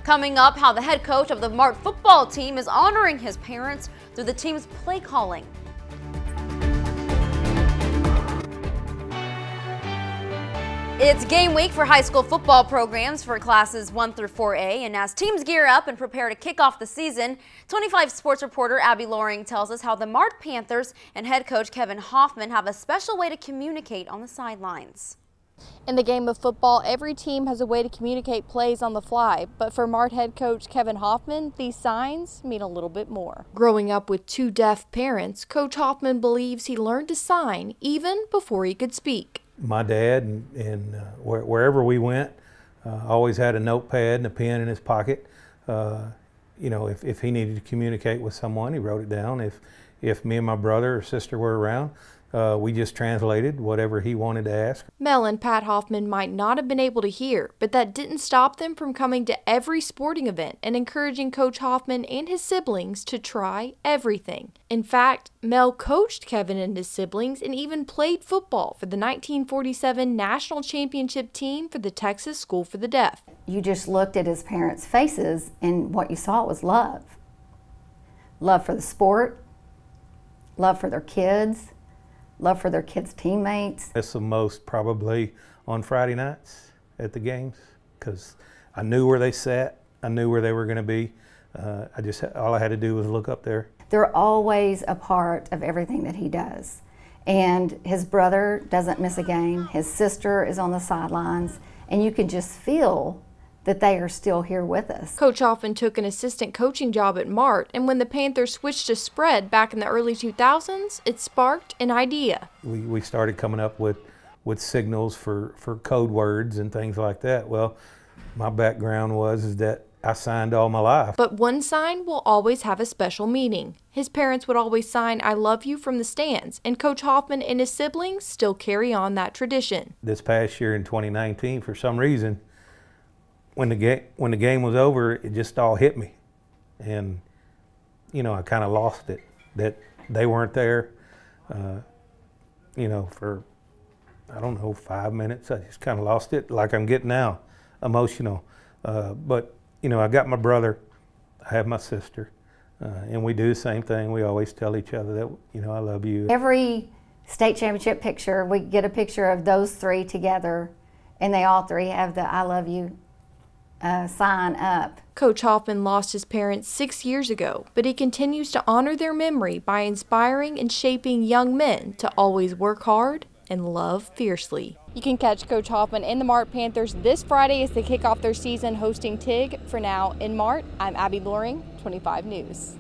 Coming up, how the head coach of the Mart football team is honoring his parents through the team's play calling. It's game week for high school football programs for classes 1 through 4A, and as teams gear up and prepare to kick off the season, 25 sports reporter Abby Loring tells us how the Mart Panthers and head coach Kevin HOFFMAN have a special way to communicate on the sidelines. In the game of football, every team has a way to communicate plays on the fly, but for Mart head coach Kevin HOFFMAN, these signs mean a little bit more. Growing up with two deaf parents, Coach HOFFMAN believes he learned to sign even before he could speak. My dad, and wherever we went, always had a notepad and a pen in his pocket. You know, if he needed to communicate with someone, he wrote it down. If me and my brother or sister were around, we just translated whatever he wanted to ask. Mel and Pat HOFFMAN might not have been able to hear, but that didn't stop them from coming to every sporting event and encouraging Coach HOFFMAN and his siblings to try everything. In fact, Mel coached Kevin and his siblings and even played football for the 1947 National Championship team for the Texas School for the Deaf. You just looked at his parents' faces and what you saw was love. Love for the sport, love for their kids, love for their kids' teammates. It's the most probably on Friday nights at the games, because I knew where they sat, I knew where they were going to be. All I had to do was look up there. They're always a part of everything that he does. And his brother doesn't miss a game, his sister is on the sidelines, and you can just feel that they are still here with us. Coach HOFFMAN took an assistant coaching job at Mart, and when the Panthers switched to spread back in the early 2000s, it sparked an idea. We started coming up with signals for code words and things like that. Well, my background is that I signed all my life. But one sign will always have a special meaning. His parents would always sign "I love you" from the stands, and Coach HOFFMAN and his siblings still carry on that tradition. This past year in 2019, for some reason, when the game was over, it just all hit me, and you know, I kind of lost it that they weren't there. You know, for I don't know, 5 minutes, I just kind of lost it, like I'm getting now, emotional. But you know, I got my brother, I have my sister, and we do the same thing. We always tell each other that, you know, I love you. Every state championship picture, we get a picture of those three together, and they all three have the "I love you" sign up. Coach HOFFMAN lost his parents 6 years ago, but he continues to honor their memory by inspiring and shaping young men to always work hard and love fiercely. You can catch Coach HOFFMAN and the Mart Panthers this Friday as they kick off their season hosting TIG. For now, in Mart, I'm Abby Loring, 25 News.